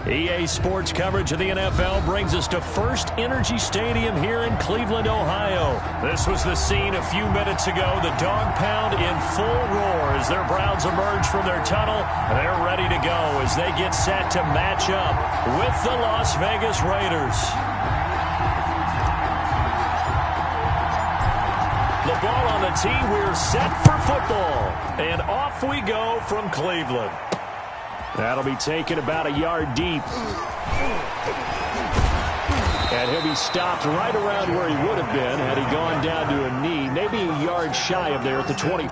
EA Sports coverage of the NFL brings us to First Energy Stadium here in Cleveland, Ohio. This was the scene a few minutes ago. The dog pound in full roar as their Browns emerge from their tunnel. They're ready to go as they get set to match up with the Las Vegas Raiders. The ball on the tee. We're set for football. And off we go from Cleveland. That'll be taken about a yard deep. And he'll be stopped right around where he would have been had he gone down to a knee, maybe a yard shy of there at the 20.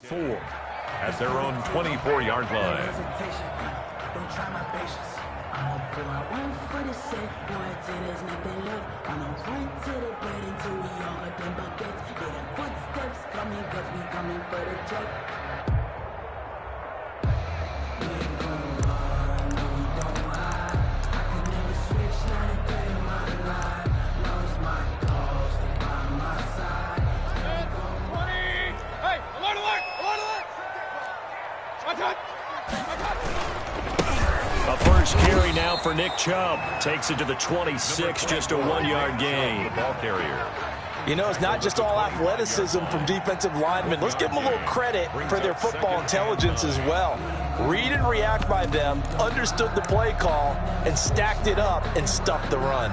Four at their own 24-yard line. Don't try my patience. I'ma pull out one for the set, boy, till there's nothing left. I'ma run to the bread until we all got them buckets. Hear them footsteps coming, cause we coming for the check. We ain't gon' run, no, we don't hide. I could never switch, not a day in my life. Long as my dogs stay by my side. Hey, alert, alert, alert, alert! Watch out! A first carry now for Nick Chubb. Takes it to the 26, just a 1-yard gain. The ball carrier. You know, it's not just all athleticism from defensive linemen. Let's give them a little credit for their football intelligence as well. Read and react by them, understood the play call, and stacked it up and stuffed the run.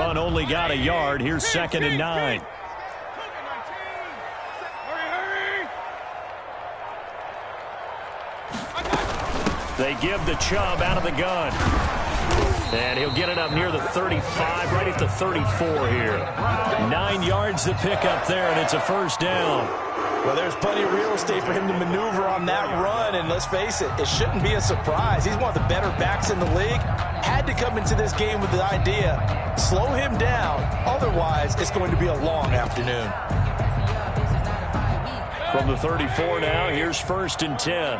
run only got a yard. Here's 2nd and 9. They give the Chubb out of the gun. And he'll get it up near the 35, right at the 34 here. 9 yards to pick up there, and it's a first down. Well, there's plenty of real estate for him to maneuver on that run, and let's face it, it shouldn't be a surprise. He's one of the better backs in the league. Had to come into this game with the idea, slow him down, otherwise it's going to be a long afternoon. From the 34 now, here's 1st and 10.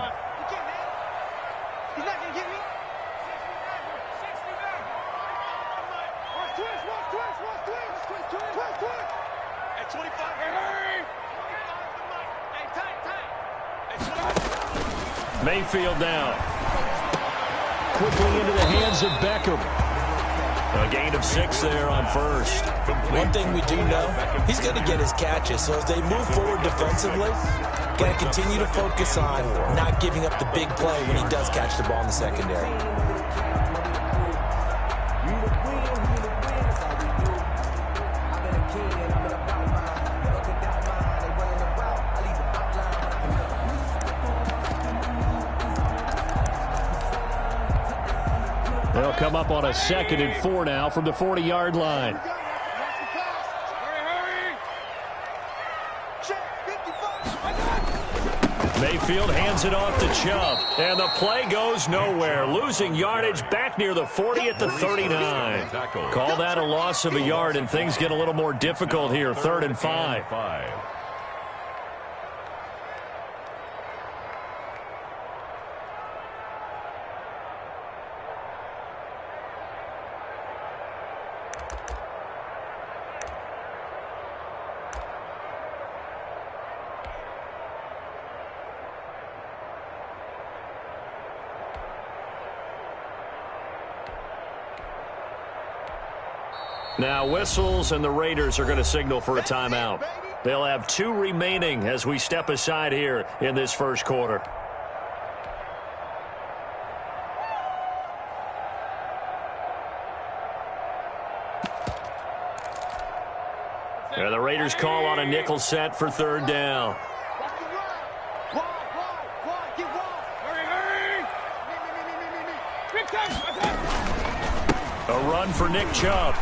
Mayfield now. Quickly into the hands of Beckham. A gain of 6 there on 1st. One thing we do know, he's going to get his catches. So as they move forward defensively, got to continue to focus on not giving up the big play when he does catch the ball in the secondary. They'll come up on a 2nd and 4 now from the 40-yard line. Mayfield hands it off to Chubb, and the play goes nowhere. Losing yardage back near the 40 at the 39. Call that a loss of a yard, and things get a little more difficult here. 3rd and 5. Now whistles, and the Raiders are going to signal for a timeout. They'll have 2 remaining as we step aside here in this first quarter. And the Raiders call on a nickel set for 3rd down. A run for Nick Chubb.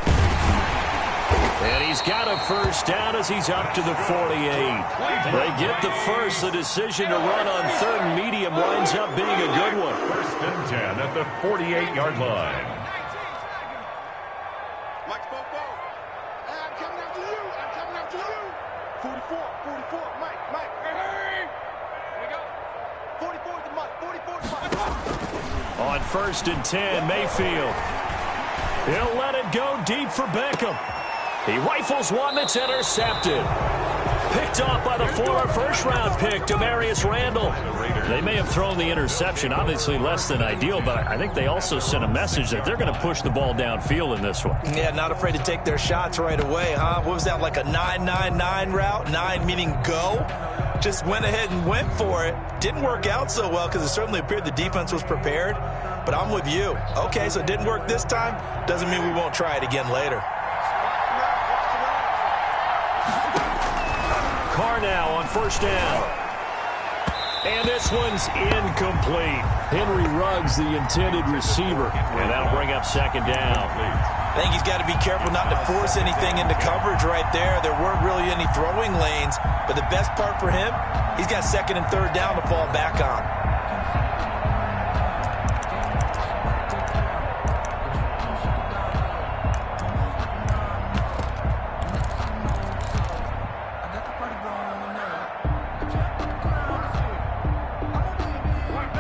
And he's got a first down as he's up to the 48. They get the first. The decision to run on 3rd and medium winds up being a good one. 1st and 10 at the 48-yard line. Mike Bobo. I'm coming after you. I'm coming after you. 44. Mike. Hey. Here we go. 44 to Mike. 44 to Mike. On 1st and 10, Mayfield. He'll let it go deep for Beckham. He rifles one that's intercepted. Picked off by the former first-round pick, Demarius Randall. They may have thrown the interception, obviously less than ideal, but I think they also sent a message that they're going to push the ball downfield in this one. Yeah, not afraid to take their shots right away, huh? What was that, like a 9-9-9 route? 9 meaning go? Just went ahead and went for it. Didn't work out so well because it certainly appeared the defense was prepared. But I'm with you. Okay, so it didn't work this time. Doesn't mean we won't try it again later. Carr now on 1st down. And this one's incomplete. Henry Ruggs, the intended receiver. And that'll bring up 2nd down. I think he's got to be careful not to force anything into coverage right there. There weren't really any throwing lanes. But the best part for him, he's got 2nd and 3rd down to fall back on.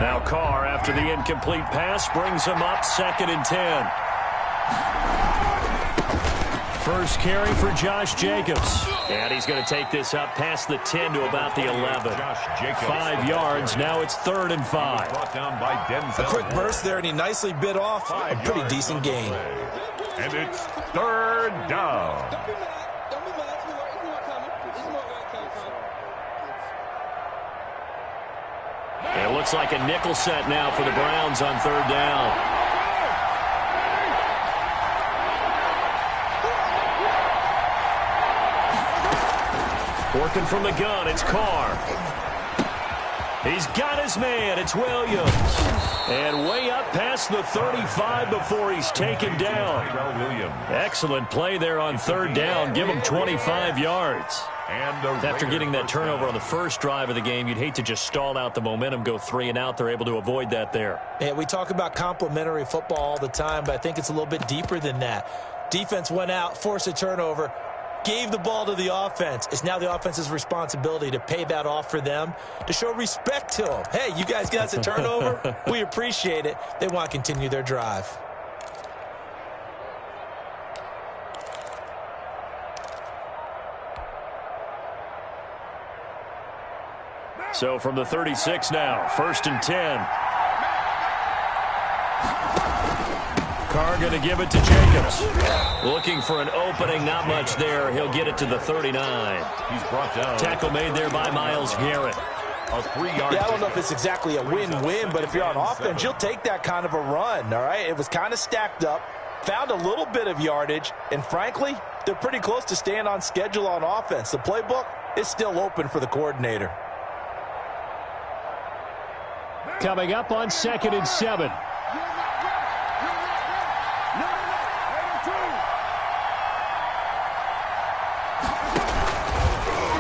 Now Carr, after the incomplete pass, brings him up 2nd and 10. First carry for Josh Jacobs. And he's going to take this up past the 10 to about the 11. 5 yards. Now it's 3rd and 5. A quick burst there, and he nicely bit off a pretty decent gain. And it's 3rd down. It looks like a nickel set now for the Browns on 3rd down. Working from the gun, it's Carr. He's got his man, it's Williams. And way up past the 35 before he's taken down. Excellent play there on third down. Give him 25 yards. After getting that turnover on the first drive of the game, you'd hate to just stall out the momentum, go 3 and out. They're able to avoid that there. Yeah, we talk about complementary football all the time, but I think it's a little bit deeper than that. Defense went out, forced a turnover, gave the ball to the offense. It's now the offense's responsibility to pay that off for them, to show respect to them. Hey, you guys got us a turnover. We appreciate it. They want to continue their drive. So from the 36 now, 1st and 10. Carr going to give it to Jacobs. Looking for an opening, not much there. He'll get it to the 39. He's brought down. Tackle made there by Myles Garrett. A 3-yard. Yeah, I don't know if it's exactly a win-win, but if you're on offense, you'll take that kind of a run, all right? It was kind of stacked up, found a little bit of yardage, and frankly, they're pretty close to staying on schedule on offense. The playbook is still open for the coordinator. Coming up on 2nd and 7.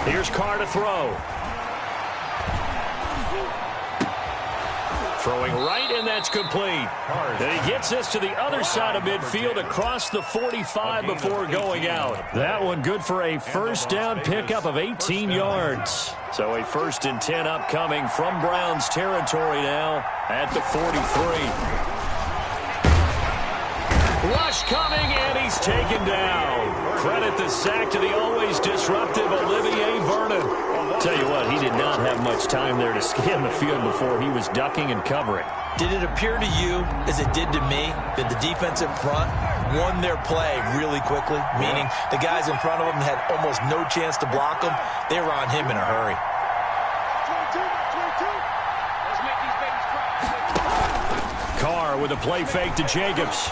Here's Carr to throw. Throwing right, and that's complete. And he gets this to the other side of midfield across the 45 before going out. That one good for a first down pickup of 18 yards. So a 1st and 10 upcoming from Browns territory now at the 43. Rush coming, and he's taken down. Credit the sack to the always disruptive Olivier Vernon. Tell you what, he did not have much time there to scan the field before he was ducking and covering. Did it appear to you, as it did to me, that the defensive front won their play really quickly? Meaning the guys in front of them had almost no chance to block them. They were on him in a hurry. Carr with a play fake to Jacobs.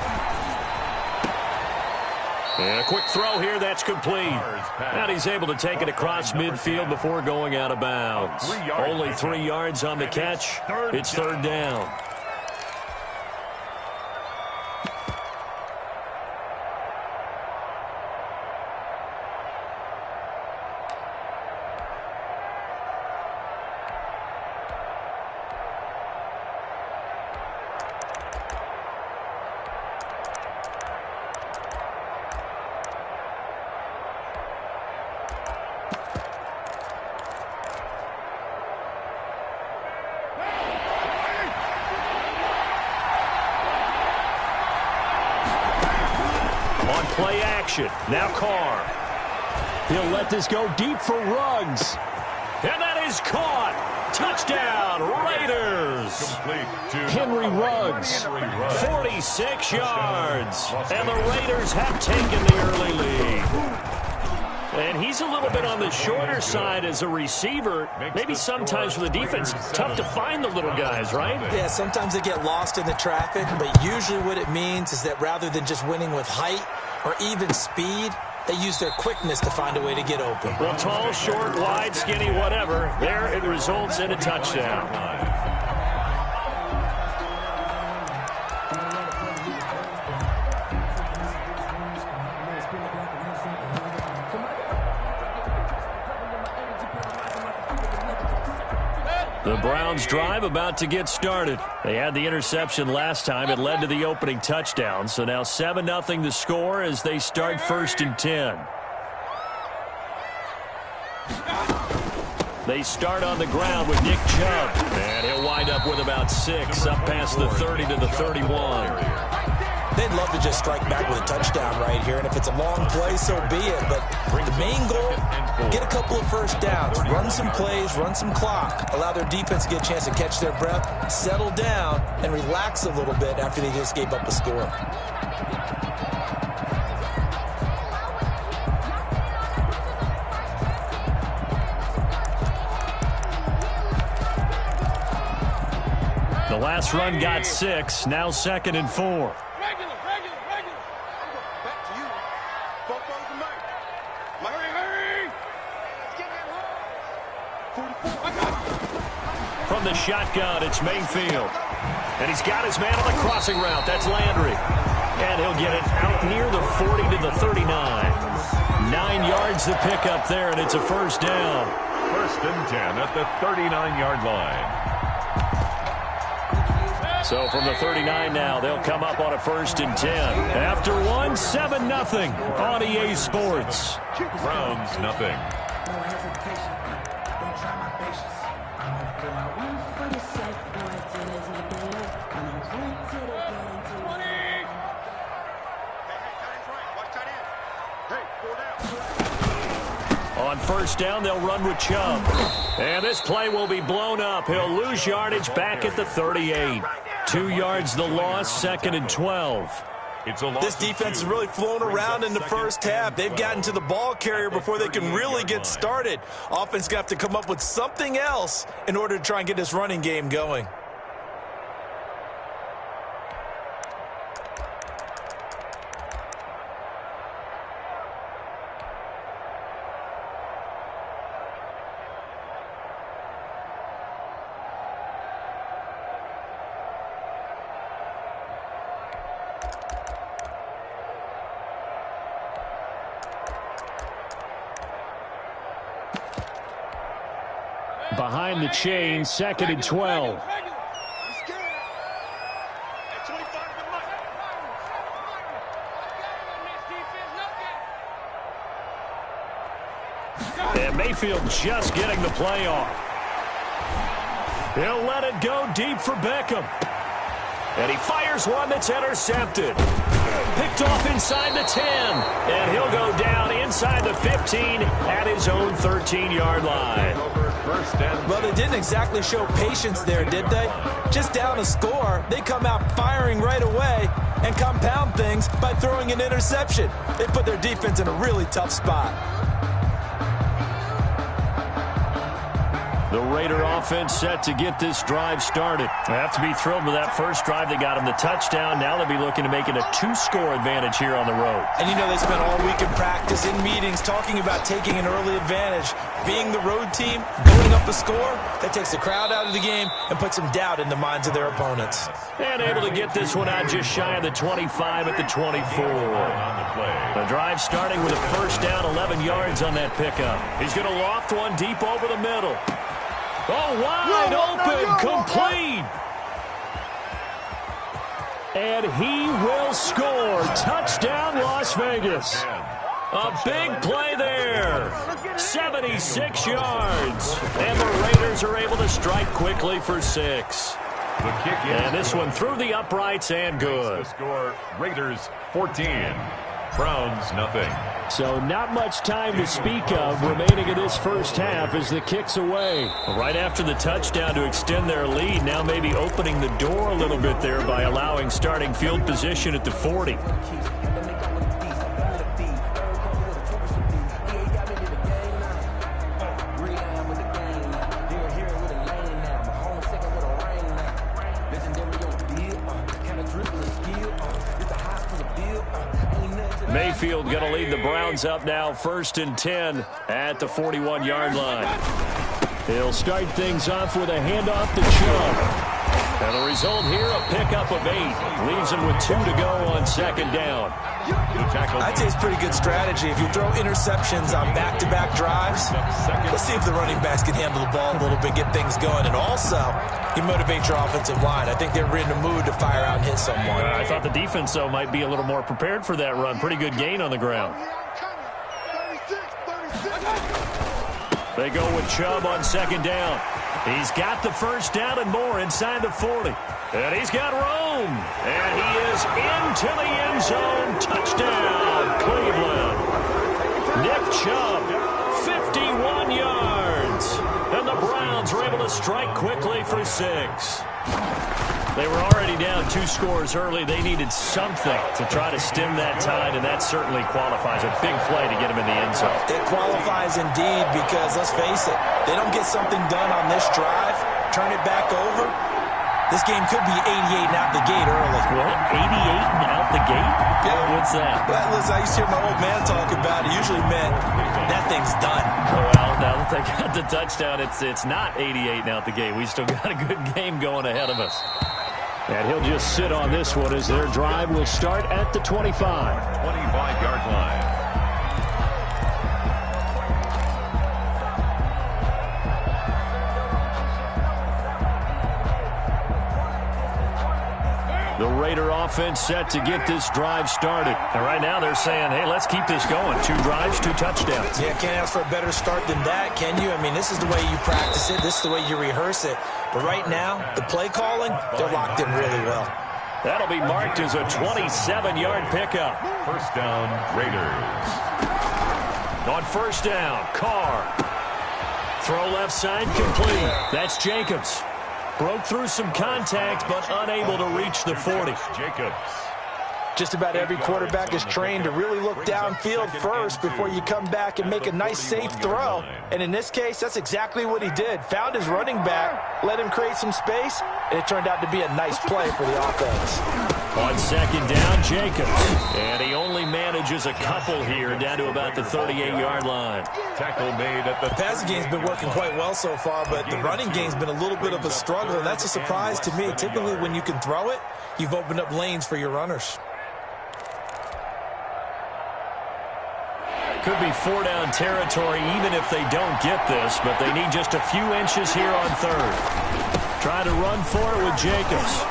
And a quick throw here, that's complete. And he's able to take it across midfield before going out of bounds. Only 3 yards on the catch. It's third down. Play action. Now Carr. He'll let this go deep for Ruggs. And that is caught. Touchdown, Raiders. Henry Ruggs, 46 yards. And the Raiders have taken the early lead. And he's a little bit on the shorter side as a receiver. Maybe sometimes for the defense, tough to find the little guys, right? Yeah, sometimes they get lost in the traffic, but usually what it means is that rather than just winning with height or even speed, they use their quickness to find a way to get open. Well, tall, short, wide, skinny, whatever, there it results in a touchdown. The Browns drive about to get started. They had the interception last time. It led to the opening touchdown. So now 7-0 the score as they start 1st and 10. They start on the ground with Nick Chubb. And he'll wind up with about 6 up past the 30 to the 31. They'd love to just strike back with a touchdown right here, and if it's a long play, so be it. But the main goal, get a couple of first downs, run some plays, run some clock, allow their defense to get a chance to catch their breath, settle down, and relax a little bit after they just gave up a score. The last run got 6, now 2nd and 4. Back to you. Both of them, Mike. Hurry! From the shotgun, it's Mayfield. And he's got his man on the crossing route. That's Landry. And he'll get it out near the 40 to the 39. 9 yards to pick up there, and it's a first down. First and 10 at the 39-yard line. So from the 39 now, they'll come up on a first and 10. After one, 7-0 on EA Sports. Browns, nothing. No hesitation. Don't try my patience. I'ma go out one for the safe boy till there's nothing left. I'ma run to the bed until On first down, they'll run with Chubb. And this play will be blown up. He'll lose yardage back at the 38. 2 yards the loss, second and 12. This defense is really flown around in the first half. They've gotten to the ball carrier before they can really get started. Offense going to have to come up with something else in order to try and get this running game going. Behind the chain, second and 12. And Mayfield just getting the play off. He'll let it go deep for Beckham. And he fires one that's intercepted. Picked off inside the 10. And he'll go down inside the 15 at his own 13-yard line. Well, they didn't exactly show patience there, did they? Just down a score, they come out firing right away and compound things by throwing an interception. They put their defense in a really tough spot. The Raider offense set to get this drive started. They have to be thrilled with that first drive. They got him the touchdown. Now they'll be looking to make it a 2-score advantage here on the road. And you know they spent all week in practice, in meetings, talking about taking an early advantage. Being the road team, going up a score, that takes the crowd out of the game and puts some doubt in the minds of their opponents. And able to get this one out just shy of the 25 at the 24. The drive starting with a first down, 11 yards on that pickup. He's going to loft one deep over the middle. Oh, wide open, complete. And he will score. Touchdown, Las Vegas. A big play there. 76 yards. And the Raiders are able to strike quickly for 6. And this one through the uprights and good. The score, Raiders 14. Browns, nothing. So not much time to speak of remaining in this first half as the kick's away. Right after the touchdown to extend their lead, now maybe opening the door a little bit there by allowing starting field position at the 40. Mayfield going to lead the Browns up now, first and 10 at the 41-yard line. He'll start things off with a handoff to Chubb. And the result here, a pickup of 8. Leaves him with 2 to go on second down. I'd say it's pretty good strategy. If you throw interceptions on back-to-back drives, let's see if the running backs can handle the ball a little bit, get things going. And also, you motivate your offensive line. I think they're in the mood to fire out and hit someone. I thought the defense, though, might be a little more prepared for that run. Pretty good gain on the ground. They go with Chubb on second down. He's got the first down and more inside the 40. And he's got room. And he is into the end zone. Touchdown, Cleveland. Nick Chubb, 51 yards. And the Browns were able to strike quickly for 6. They were already down 2 scores early. They needed something to try to stem that tide, and that certainly qualifies. A big play to get him in the end zone. It qualifies indeed because, let's face it, they don't get something done on this drive, turn it back over, this game could be 88 and out the gate early. What? 88 and out the gate? Yeah. What's that? Well, listen, I used to hear my old man talk about it. Usually meant that thing's done. Well, now they got the touchdown. It's not 88 now at the game. We still got a good game going ahead of us. And he'll just sit on this one as their drive will start at the 25. 25-yard line. The Raider offense set to get this drive started. And right now they're saying, hey, let's keep this going. 2 drives, 2 touchdowns. Yeah, can't ask for a better start than that, can you? I mean, this is the way you practice it. This is the way you rehearse it. But right now, the play calling, they're locked in really well. That'll be marked as a 27-yard pickup. First down, Raiders. On first down, Carr. Throw left side complete. That's Jacobs. Broke through some contact, but unable to reach the 40. Jacobs. Just about every quarterback is trained to really look downfield first before you come back and make a nice, safe throw. And in this case, that's exactly what he did. Found his running back, let him create some space, and it turned out to be a nice play for the offense. On second down, Jacobs. And he only manages a couple here, down to about the 38-yard line. Tackle made at the passing game's been working quite well so far, but the running game's been a little bit of a struggle, and that's a surprise to me. Typically, when you can throw it, you've opened up lanes for your runners. Could be 4-down territory even if they don't get this, but they need just a few inches here on third. Try to run for it with Jacobs.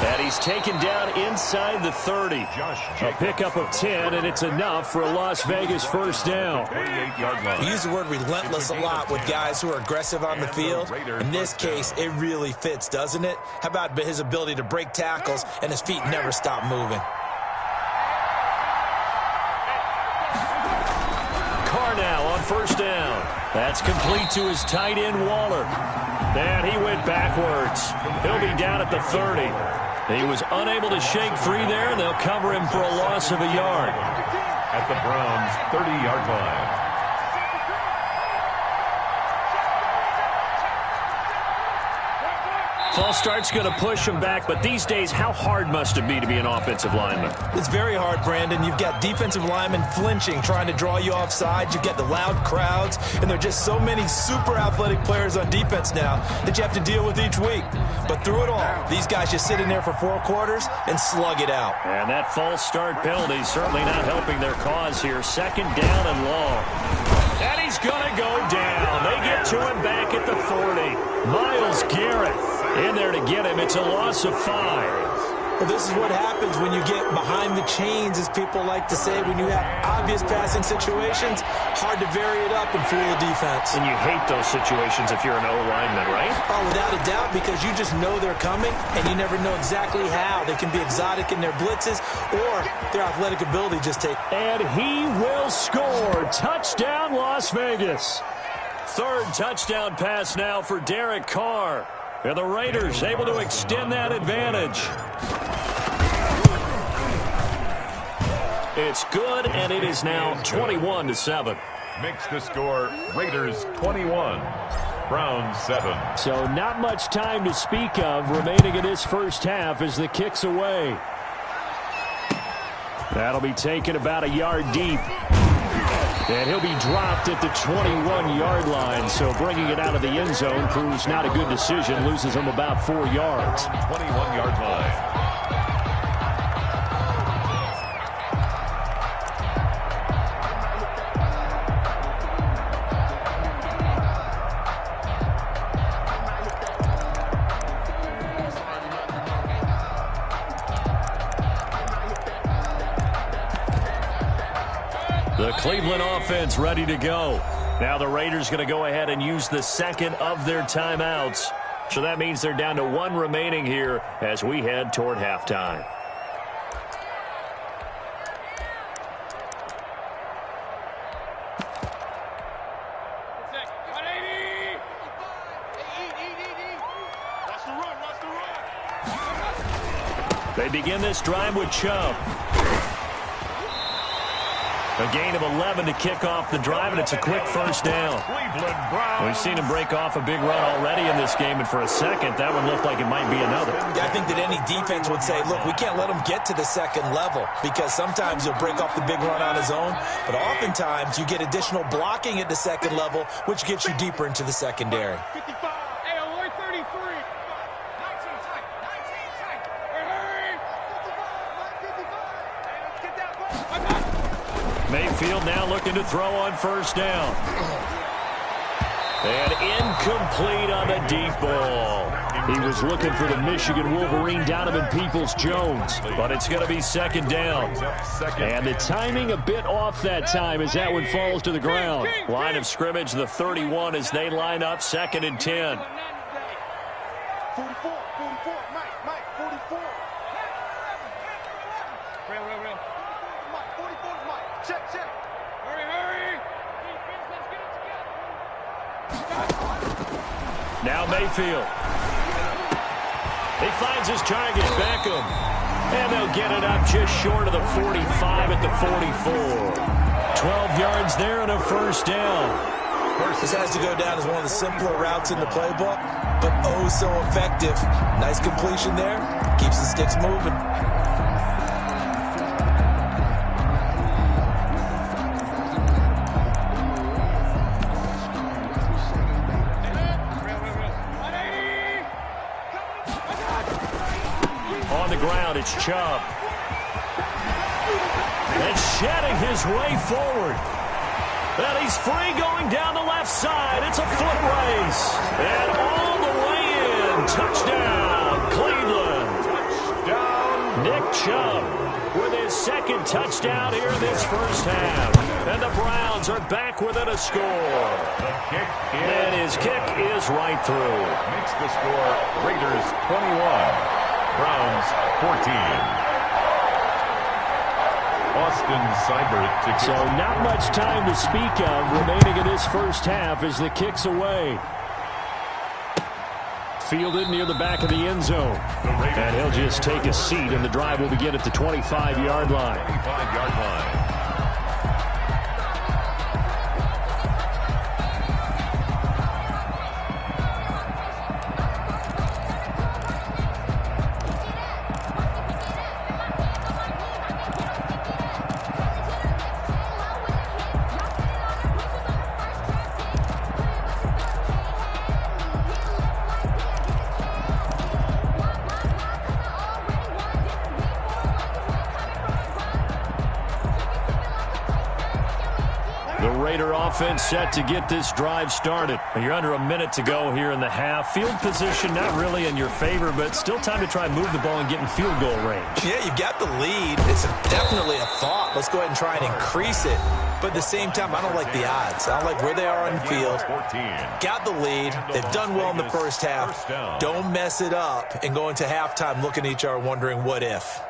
And he's taken down inside the 30. A pickup of 10, and it's enough for a Las Vegas first down. 48-yard line. We use the word relentless a lot with guys who are aggressive on the field. In this case, it really fits, doesn't it? How about his ability to break tackles and his feet never stop moving? Now on first down. That's complete to his tight end, Waller. And he went backwards. He'll be down at the 30. He was unable to shake free there, and they'll cover him for a loss of a yard. At the Browns' 30-yard line. False start's going to push him back, but these days, how hard must it be to be an offensive lineman? It's very hard, Brandon. You've got defensive linemen flinching, trying to draw you off sides. You've got the loud crowds, and there are just so many super athletic players on defense now that you have to deal with each week. But through it all, these guys just sit in there for 4 quarters and slug it out. And that false start penalty certainly not helping their cause here. Second down and long. And he's going to go down. They get to him back at the 40. Myles Garrett in there to get him. It's a loss of 5. Well, this is what happens when you get behind the chains, as people like to say. When you have obvious passing situations, hard to vary it up and fool the defense. And you hate those situations if you're an O-lineman, right? Oh, without a doubt, because you just know they're coming, and you never know exactly how. They can be exotic in their blitzes, or their athletic ability just take. And he will score. Touchdown, Las Vegas. Third touchdown pass now for Derek Carr. And the Raiders able to extend that advantage. It's good, and it is now 21-7. Makes the score Raiders 21, Browns 7. So not much time to speak of remaining in this first half as the kick's away. That'll be taken about a yard deep. And he'll be dropped at the 21-yard line. So bringing it out of the end zone proves not a good decision. Loses him about 4 yards. 21-yard line. The Cleveland offense ready to go. Now the Raiders going to go ahead and use the second of their timeouts. So that means they're down to 1 remaining here as we head toward halftime. They begin this drive with Chubb. A gain of 11 to kick off the drive, and it's a quick first down. We've seen him break off a big run already in this game, and for a second, that one looked like it might be another. Yeah, I think that any defense would say, look, we can't let him get to the second level, because sometimes he'll break off the big run on his own, but oftentimes you get additional blocking at the second level, which gets you deeper into the secondary. 55. Hey, alert 33. 19 tight. 19 tight. Hey, 55. 55. Hey, let's get that ball. Mayfield now looking to throw on first down. And incomplete on the deep ball. He was looking for the Michigan Wolverine, Donovan Peoples-Jones, but it's going to be second down. And the timing a bit off that time as that one falls to the ground. Line of scrimmage, the 31 as they line up, 2nd and 10. 44, 44, Mike, 44. Real. Mike, 44 is Mike. Check. Hurry. Now Mayfield. He finds his target, Beckham. And they'll get it up just short of the 45 at the 44. 12 yards there and a first down. This has to go down as one of the simpler routes in the playbook, but oh so effective. Nice completion there. Keeps the sticks moving. On the ground, it's Chubb. And shedding his way forward. And he's free going down the left side. It's a foot race. And all the way in. Touchdown, Cleveland. Touchdown. Nick Chubb with his second touchdown here in this first half. And the Browns are back within a score. And his kick is right through. Makes the score Raiders 21, Browns 14. So not much time to speak of remaining in this first half as the kick's away. Fielded near the back of the end zone. And he'll just take a seat, and the drive will begin at the 25-yard line. 25-yard line. Offense set to get this drive started. You're under a minute to go here in the half. Field position not really in your favor, but still time to try and move the ball and get in field goal range. Yeah, you've got the lead. It's definitely a thought. Let's go ahead and try and increase it. But at the same time, I don't like the odds. I don't like where they are on the field. Got the lead. They've done well in the first half. Don't mess it up and go into halftime looking at each other wondering what if.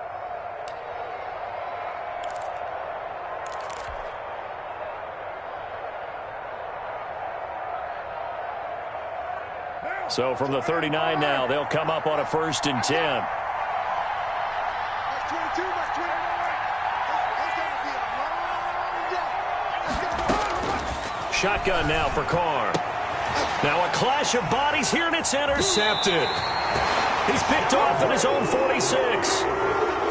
So from the 39 now, they'll come up on a 1st and 10. Shotgun now for Carr. Now a clash of bodies here, and it's intercepted. He's picked off at his own 46.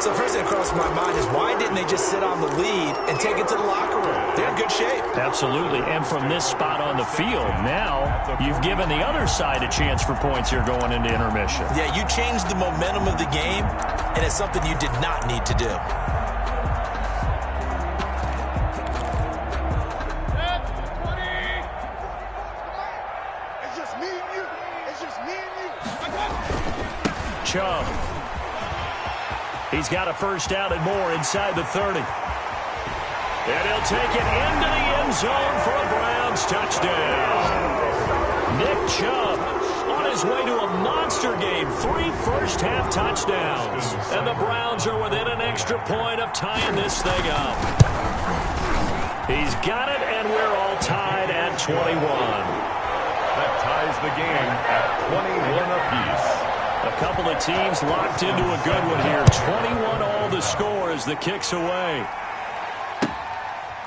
So first thing that crossed my mind is why didn't they just sit on the lead and take it to the locker room? They're in good shape. Absolutely. And from this spot on the field, now you've given the other side a chance for points here going into intermission. Yeah, you changed the momentum of the game, and it's something you did not need to do. It's just me and you. It's just me and you. Chubb. He's got a first down and more inside the 30. And he'll take it into the end zone for a Browns touchdown. Nick Chubb on his way to a monster game. 3 first-half touchdowns. And the Browns are within an extra point of tying this thing up. He's got it, and we're all tied at 21. That ties the game at 21 apiece. A couple of teams locked into a good one here. 21 all the score as the kick's away.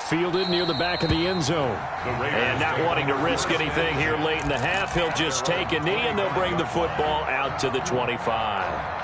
Fielded near the back of the end zone. And not wanting to risk anything here late in the half, he'll just take a knee, and they'll bring the football out to the 25.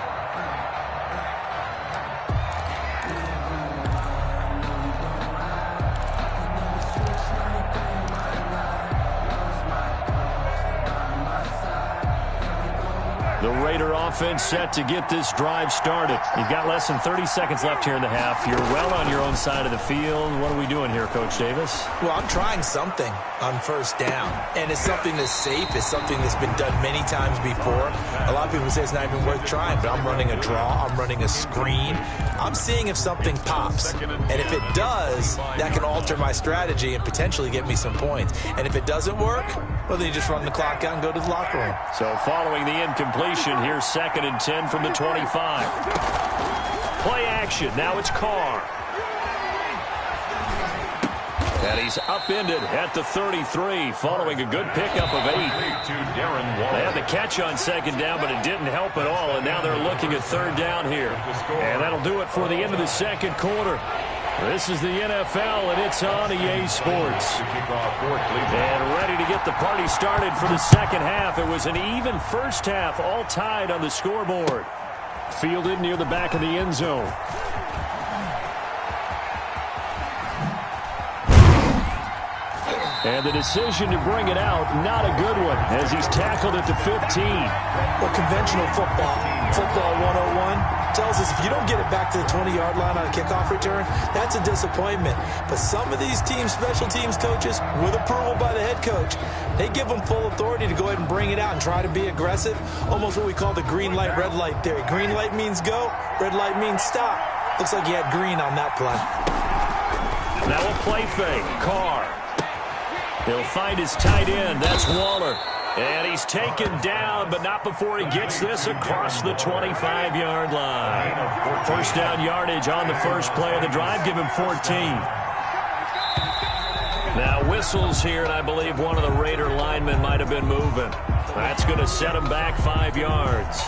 The Raider offense set to get this drive started. You've got less than 30 seconds left here in the half. You're well on your own side of the field. What are we doing here, Coach Davis? Well, I'm trying something on first down, and it's something that's safe. It's something that's been done many times before. A lot of people say it's not even worth trying, but I'm running a draw. I'm running a screen. I'm seeing if something pops, and if it does, that can alter my strategy and potentially get me some points. And if it doesn't work, well, then you just run the clock out and go to the locker room. So following the incompletion, here's 2nd and 10 from the 25. Play action. Now it's Carr. And he's upended at the 33, following a good pickup of 8. They had the catch on 2nd down, but it didn't help at all, and now they're looking at 3rd down here. And that'll do it for the end of the 2nd quarter. This is the NFL, and it's on EA Sports. And ready to get the party started for the 2nd half. It was an even first half, all tied on the scoreboard. Fielded near the back of the end zone. And the decision to bring it out, not a good one, as he's tackled at the 15. Well, conventional football 101, tells us if you don't get it back to the 20-yard line on a kickoff return, that's a disappointment. But some of these teams, special teams coaches, with approval by the head coach, they give them full authority to go ahead and bring it out and try to be aggressive, almost what we call the green light, red light theory. Green light means go, red light means stop. Looks like he had green on that play. Now a play fake. Carr. He'll find his tight end. That's Waller. And he's taken down, but not before he gets this across the 25-yard line. First down yardage on the first play of the drive. Give him 14. Now whistles here, and I believe one of the Raider linemen might have been moving. That's going to set him back 5 yards.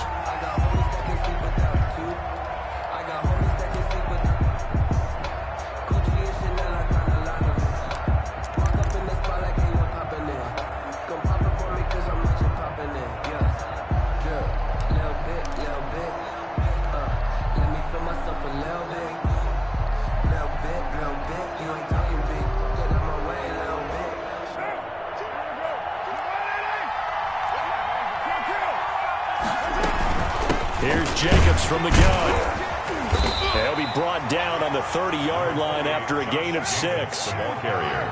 Here's Jacobs from the gun. He'll be brought down on the 30-yard line after a gain of 6. The ball carrier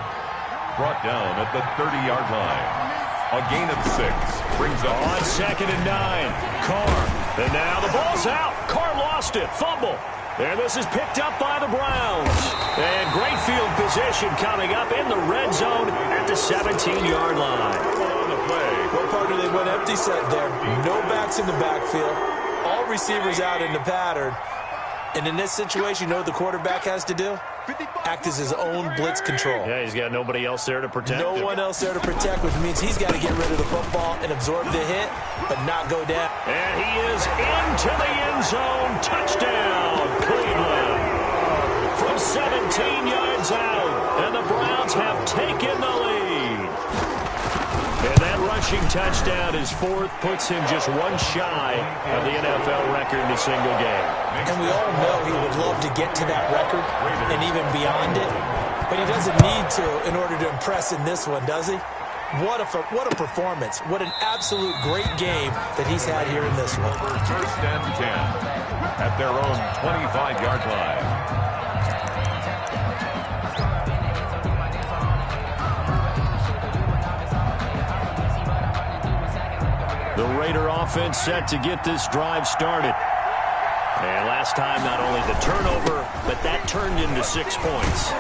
brought down at the 30-yard line. A gain of 6 brings up on 2nd and 9. Carr. And now the ball's out. Carr lost it. Fumble. And this is picked up by the Browns. And great field position coming up in the red zone at the 17-yard line. on the play. What partner they went empty set there. No backs in the backfield. All receivers out in the pattern. And in this situation, you know what the quarterback has to do? Act as his own blitz control. Yeah, he's got nobody else there to protect him. No one else there to protect, which means he's got to get rid of the football and absorb the hit, but not go down. And he is into the end zone. Touchdown, Cleveland. From 17 yards out, and the Browns have taken the lead. And that rushing touchdown, his 4th, puts him just one shy of the NFL record in a single game. And we all know he would love to get to that record and even beyond it, but he doesn't need to in order to impress in this one, does he? What a performance. What an absolute great game that he's had here in this one. First and 10 at their own 25-yard line. The Raider offense set to get this drive started. And last time, not only the turnover, but that turned into 6 points.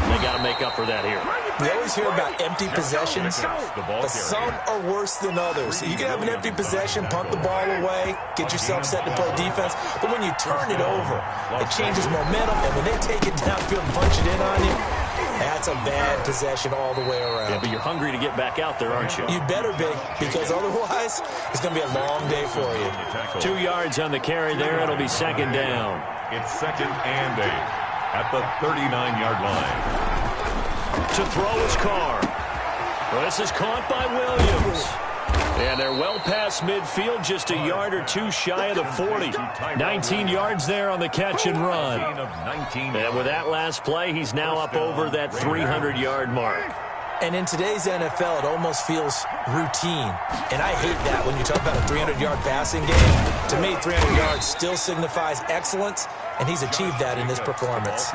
They got to make up for that here. We always hear about empty possessions, but some are worse than others. You can have an empty possession, punt the ball away, get yourself set to play defense, but when you turn it over, it changes momentum, and when they take it downfield and punch it in on you, that's a bad possession all the way around. Yeah, but you're hungry to get back out there, aren't you? You better be, because otherwise, it's going to be a long day for you. 2 yards on the carry there. It'll be 2nd down. It's 2nd and 8 at the 39-yard line. To throw is Carr. Well, this is caught by Williams. And they're well past midfield, just a yard or two shy of the 40. 19 yards there on the catch and run. And with that last play, he's now up over that 300-yard mark. And in today's NFL, it almost feels routine. And I hate that when you talk about a 300-yard passing game. To me, 300 yards still signifies excellence, and he's achieved that in this performance.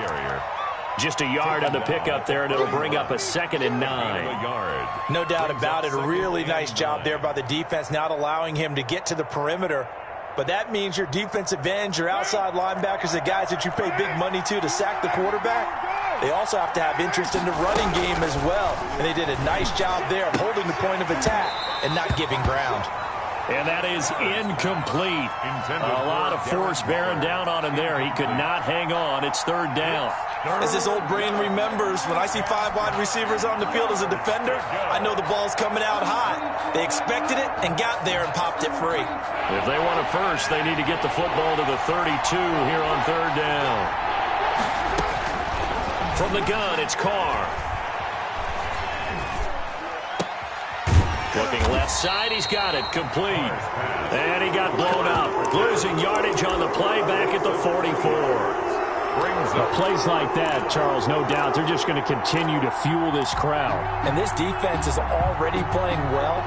Just a yard on the pickup there, and it'll bring up a 2nd and 9. No doubt about it. A really nice job there by the defense, not allowing him to get to the perimeter. But that means your defensive ends, your outside linebackers, the guys that you pay big money to sack the quarterback, they also have to have interest in the running game as well. And they did a nice job there of holding the point of attack and not giving ground. And that is incomplete. A lot of force bearing down on him there. He could not hang on. It's 3rd down. As this old brain remembers, when I see 5 wide receivers on the field as a defender, I know the ball's coming out hot. They expected it and got there and popped it free. If they want it first, they need to get the football to the 32 here on 3rd down. From the gun, it's Carr. Looking left side, he's got it, complete. And he got blown up. Losing yardage on the play back at the 44. Plays like that, Charles, no doubt, they're just going to continue to fuel this crowd. And this defense is already playing well,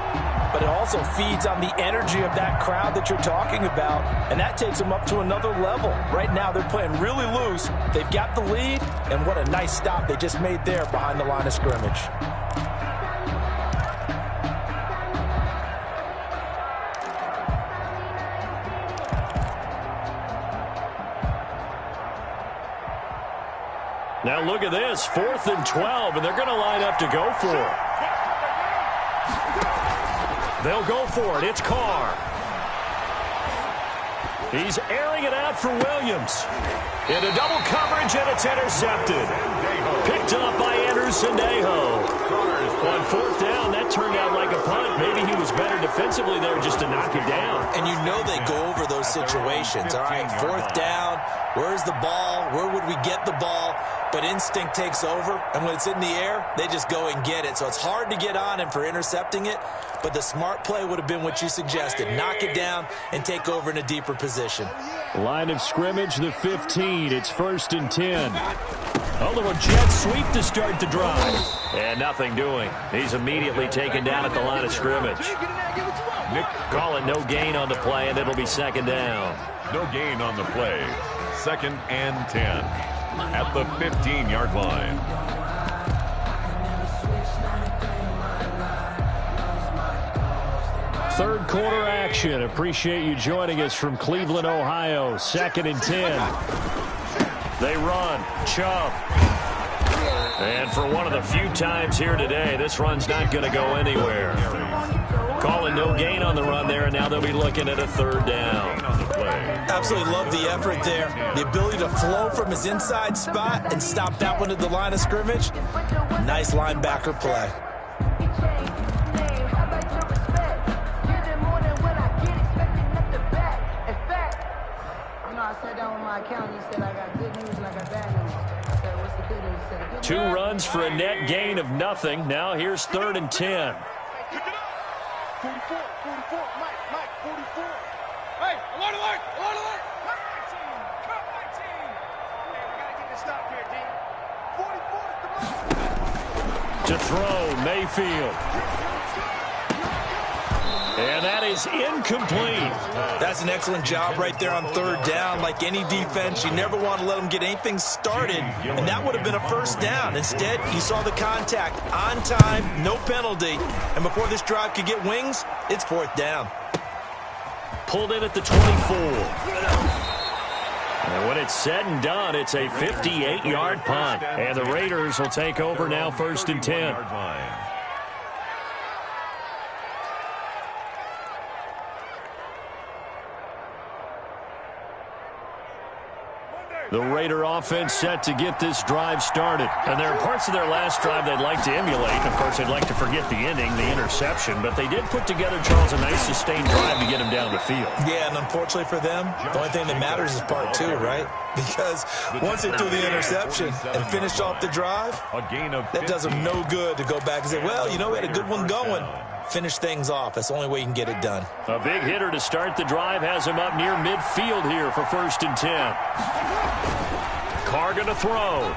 but it also feeds on the energy of that crowd that you're talking about, and that takes them up to another level. Right now, they're playing really loose. They've got the lead, and what a nice stop they just made there behind the line of scrimmage. Now look at this, 4th and 12, and they're going to line up to go for it. They'll go for it. It's Carr. He's airing it out for Williams. Into double coverage, and it's intercepted. Picked up by Anderson-Dejo. On 4th down, that turned out like a punt. Maybe he was better defensively there just to knock it down. And you know they go over those situations. All right, 4th down, where's the ball? Where would we get the ball? But instinct takes over, and when it's in the air, they just go and get it. So it's hard to get on him for intercepting it, but the smart play would have been what you suggested. Knock it down and take over in a deeper position. Line of scrimmage, the 15. It's 1st and 10. A little jet sweep to start the drive. And nothing doing. He's immediately taken down at the line of scrimmage. Call it no gain on the play, and it'll be 2nd down. No gain on the play. 2nd and 10. At the 15-yard line. Third quarter action. Appreciate you joining us from Cleveland, Ohio. 2nd and 10. They run. Chubb. And for one of the few times here today, this run's not going to go anywhere. Calling no gain on the run there, and now they'll be looking at a 3rd down. Absolutely love the effort there. The ability to flow from his inside spot and stop that one at the line of scrimmage. Nice linebacker play. Two runs for a net gain of nothing. Now here's 3rd and 10. 44, Mike, 44. Hey, alert, alert, alert, alert. Cut my team, cut my team. Hey, we got to get this stop here, D. 44 is the mark. To throw, Mayfield. And that is incomplete. That's an excellent job right there on 3rd down. Like any defense, you never want to let them get anything started, and that would have been a 1st down. Instead, you saw the contact on time, no penalty, and before this drive could get wings, it's 4th down. Pulled in at the 24. And when it's said and done, it's a 58-yard punt. And the Raiders will take over now 1st and 10. The Raider offense set to get this drive started. And there are parts of their last drive they'd like to emulate. Of course, they'd like to forget the ending, the interception. But they did put together, Charles, a nice sustained drive to get him down the field. Yeah, and unfortunately for them, the only thing that matters is part two, right? Because once they threw the interception and finished off the drive, that does them no good to go back and say, well, you know, we had a good one going. Finish things off. That's the only way you can get it done. A big hitter to start the drive has him up near midfield here for 1st and 10. Carr going to throw.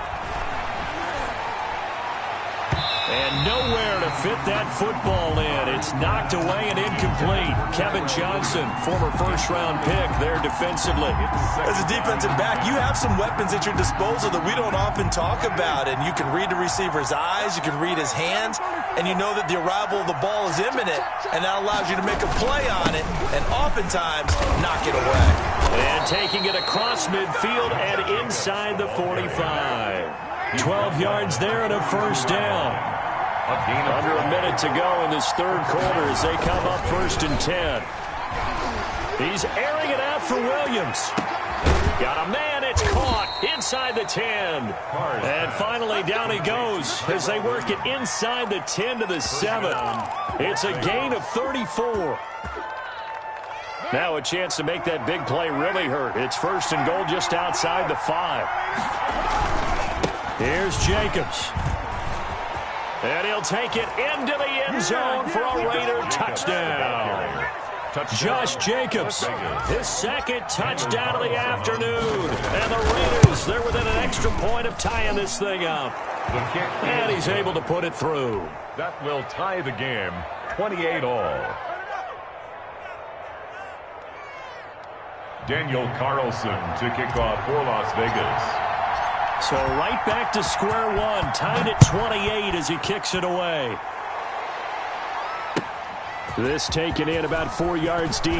And nowhere to fit that football in. It's knocked away and incomplete. Kevin Johnson, former first-round pick there defensively. As a defensive back, you have some weapons at your disposal that we don't often talk about. And you can read the receiver's eyes, you can read his hands, and you know that the arrival of the ball is imminent, and that allows you to make a play on it and oftentimes knock it away. And taking it across midfield and inside the 45. 12 yards there and a 1st down. Under a minute to go in this 3rd quarter as they come up 1st and 10. He's airing it out for Williams. Got a man, it's caught inside the 10. And finally down he goes as they work it inside the 10 to the 7. It's a gain of 34. Now a chance to make that big play really hurt. It's 1st and goal just outside the 5. Here's Jacobs. And he'll take it into the end zone for a Raider touchdown. Josh Jacobs, his 2nd touchdown of the afternoon. And the Raiders, they're within an extra point of tying this thing up. And he's able to put it through. That will tie the game, 28-all. Daniel Carlson to kick off for Las Vegas. So right back to square one, tied at 28 as he kicks it away. This taken in about 4 yards deep.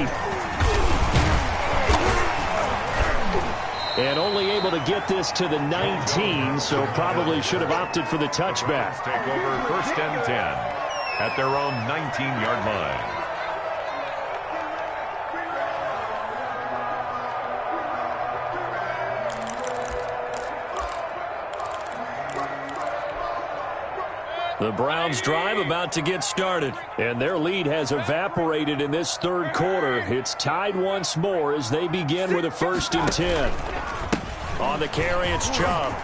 And only able to get this to the 19, so probably should have opted for the touchback. Take over 1st and 10 at their own 19-yard line. The Browns drive about to get started, and their lead has evaporated in this 3rd quarter. It's tied once more as they begin with a 1st and 10. On the carry, it's Chubb.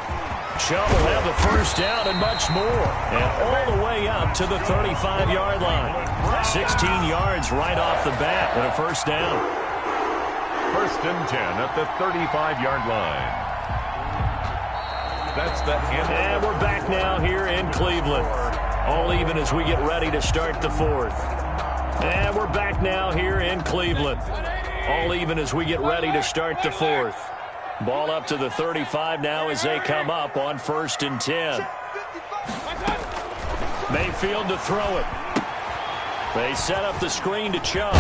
Chubb will have the 1st down and much more, and all the way up to the 35-yard line. 16 yards right off the bat and a 1st down. 1st and 10 at the 35-yard line. That's the end. And we're back now here in Cleveland. All even as we get ready to start the 4th. And we're back now here in Cleveland. All even as we get ready to start the 4th. Ball up to the 35 now as they come up on 1st and 10. Mayfield to throw it. They set up the screen to Chubb.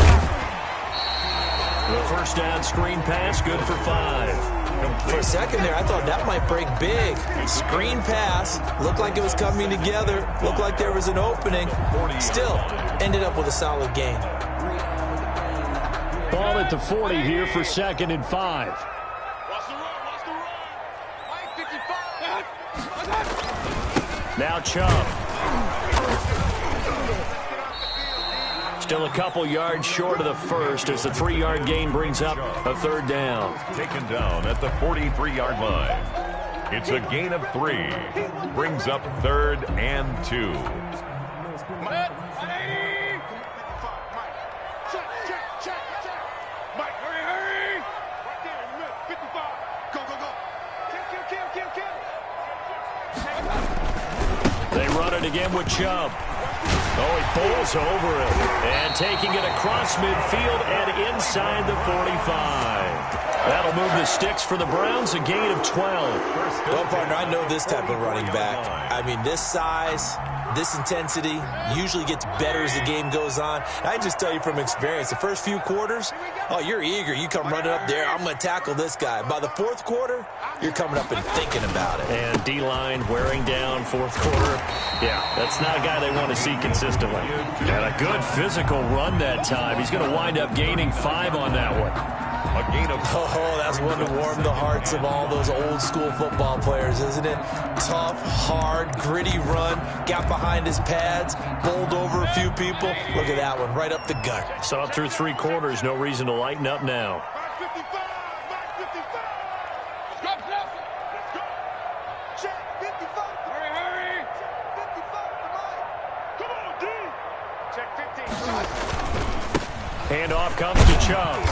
The 1st down screen pass, good for 5. For a second there, I thought that might break big. Screen pass, looked like it was coming together, looked like there was an opening. Still, ended up with a solid gain. Ball at the 40 here for 2nd and 5. Now Chubb. Still a couple yards short of the 1st as the 3-yard gain brings up a 3rd down. Taken down at the 43-yard line. It's a gain of 3. Brings up 3rd and 2. They run it again with Chubb. Oh, he pulls over it. And taking it across midfield and inside the 45. That'll move the sticks for the Browns, a gain of 12. Well, partner, I know this type of running back. I mean, this size, this intensity usually gets better as the game goes on. And I just tell you from experience, the first few quarters, oh, you're eager. You come running up there, I'm going to tackle this guy. By the 4th quarter, you're coming up and thinking about it. And D-line wearing down 4th quarter. Yeah, that's not a guy they want to see consistently. And a good physical run that time. He's going to wind up gaining 5 on that one. A gain of... Oh, that's one to warm the hearts of all those old school football players, isn't it? Tough, hard, gritty run, got behind his pads, bowled over a few people. Look at that one, right up the gut. So up through 3 quarters, no reason to lighten up now. Handoff comes to Chubb.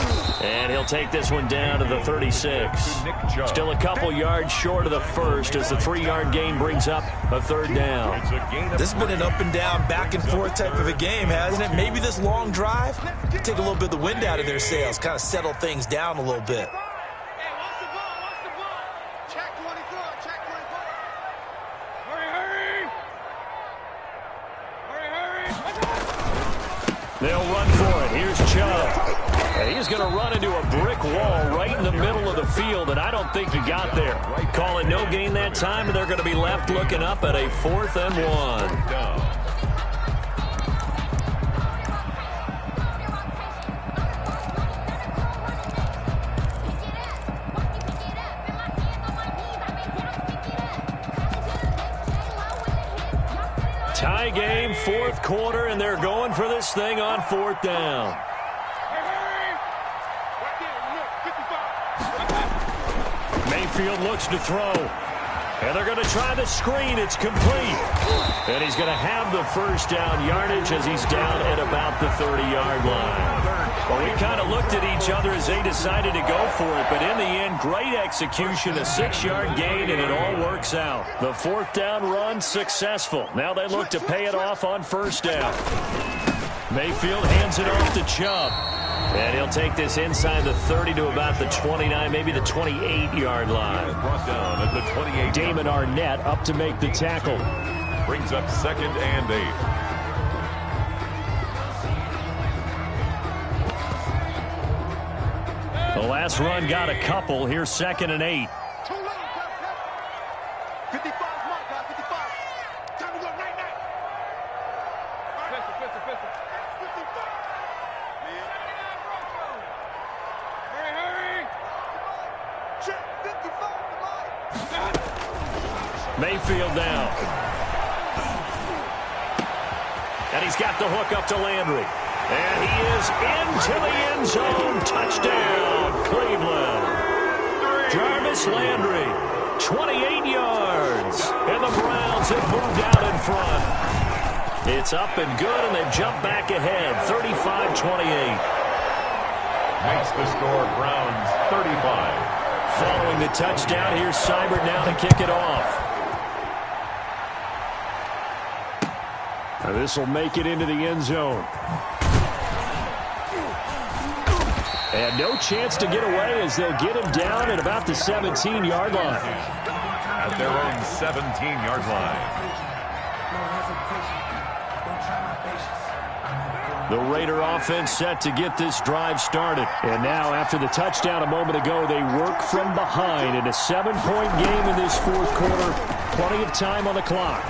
And he'll take this one down to the 36. Still a couple yards short of the first as the 3-yard gain brings up a 3rd down. This has been an up and down, back and forth type of a game, hasn't it? Maybe this long drive, take a little bit of the wind out of their sails, kind of settle things down a little bit. They'll run for it. Here's Chubb. And he's going to run into a brick wall right in the middle of the field, and I don't think he got there. Call it no gain that time, and they're going to be left looking up at a 4th and 1. Tie game, 4th quarter, and they're going for this thing on 4th down. Mayfield looks to throw. And they're going to try the screen. It's complete. And he's going to have the 1st down yardage as he's down at about the 30-yard line. Well, we kind of looked at each other as they decided to go for it. But in the end, great execution, a 6-yard gain, and it all works out. The 4th down run successful. Now they look to pay it off on 1st down. Mayfield hands it off to Chubb. And he'll take this inside the 30 to about the 29, maybe the 28-yard line. Brought down at the 28. Damon Arnett up to make the tackle. Brings up 2nd and 8. The last run got a couple. Here's 2nd and 8. 55 mark, guys, 55. Time to go right now. Pistol. 55. Hurry. Check 55. Mayfield down. And he's got the hook up to Landry. And he is into the end zone. Touchdown, Cleveland. Jarvis Landry, 28 yards. And the Browns have moved out in front. It's up and good, and they've jumped back ahead, 35-28. Makes the score Browns 35. Following the touchdown, here's Seibert now to kick it off. This will make it into the end zone. And no chance to get away as they'll get him down at about the 17-yard line. At their own 17-yard line. The Raider offense set to get this drive started. And now, after the touchdown a moment ago, they work from behind in a 7-point game in this 4th quarter. Plenty of time on the clock.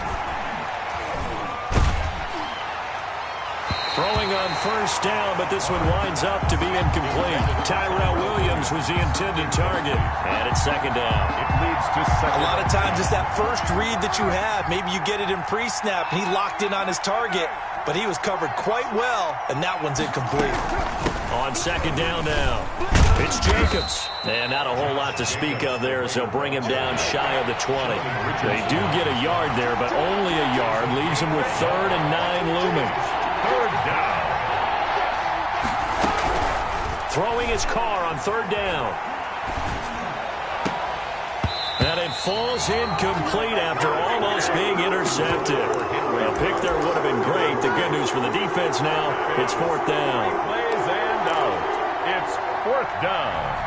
Throwing on 1st down, but this one winds up to be incomplete. Tyrell Williams was the intended target. And it's 2nd down. It leads to 2nd. A lot of times it's that first read that you have. Maybe you get it in pre-snap, and he locked in on his target, but he was covered quite well, and that one's incomplete. On 2nd down now, it's Jacobs. And not a whole lot to speak of there as they'll bring him down shy of the 20. They do get a yard there, but only a yard. Leaves him with 3rd and 9 looming. 3rd down. Throwing his car on 3rd down. And it falls incomplete after almost being intercepted. A pick there would have been great. The good news for the defense now, it's 4th down. Plays and out. It's 4th down.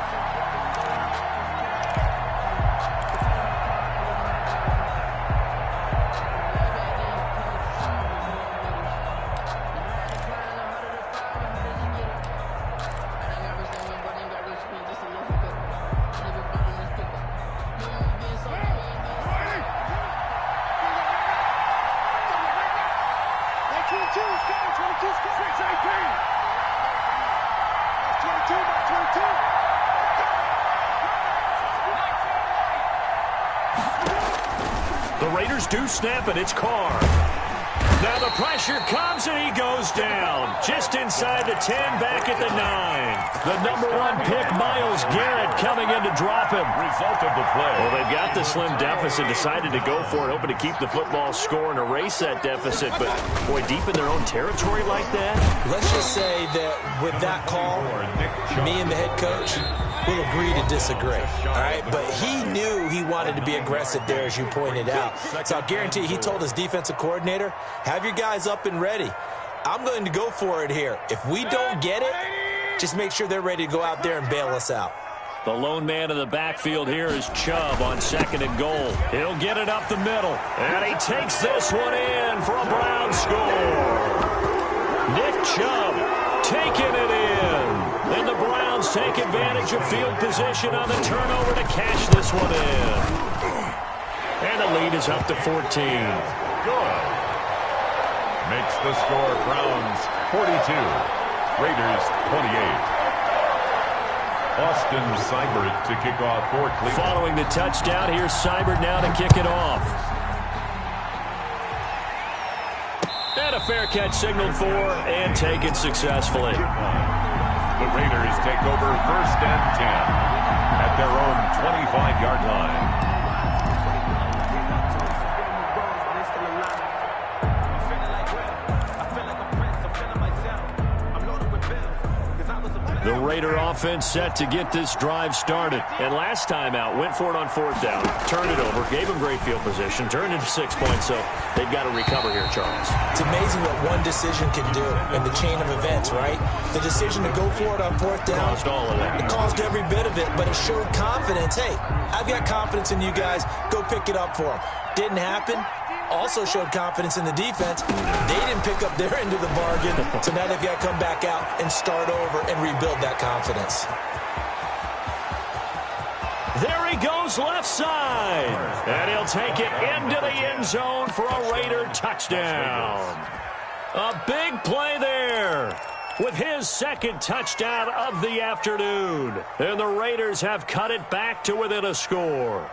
Raiders do snap it. It's Carr. Now the pressure comes, and he goes down. Just inside the 10, back at the 9. The number 1 pick, Myles Garrett, coming in to drop him. Result of the play. Well, they've got the slim deficit, decided to go for it, hoping to keep the football score and erase that deficit. But, boy, deep in their own territory like that? Let's just say that with that call, me and the head coach will agree to disagree, all right? But he knew he wanted to be aggressive there, as you pointed out. So I'll guarantee he told his defensive coordinator, have your guys up and ready. I'm going to go for it here. If we don't get it, just make sure they're ready to go out there and bail us out. The lone man in the backfield here is Chubb on 2nd and goal. He'll get it up the middle, and he takes this one in for a Brown score. Nick Chubb taking it in. Then the Browns take advantage of field position on the turnover to cash this one in. And the lead is up to 14. Good. Makes the score Browns 42, Raiders 28. Austin Seibert to kick off for Cleveland. Following the touchdown, here's Seibert now to kick it off. And a fair catch signaled for and taken successfully. The Raiders take over 1st and 10 at their own 25-yard line. The Raider offense set to get this drive started. And last time out, went for it on 4th down, turned it over, gave them great field position, turned into 6 points, so they've got to recover here, Charles. It's amazing what one decision can do in the chain of events, right? The decision to go for it on 4th down. Caused all of that. It caused every bit of it, but it showed confidence. Hey, I've got confidence in you guys. Go pick it up for them. Didn't happen. Also showed confidence in the defense. They didn't pick up their end of the bargain, so now they've got to come back out and start over and rebuild that confidence. There he goes left side. And he'll take it into the end zone for a Raider touchdown. A big play there with his 2nd touchdown of the afternoon. And the Raiders have cut it back to within a score.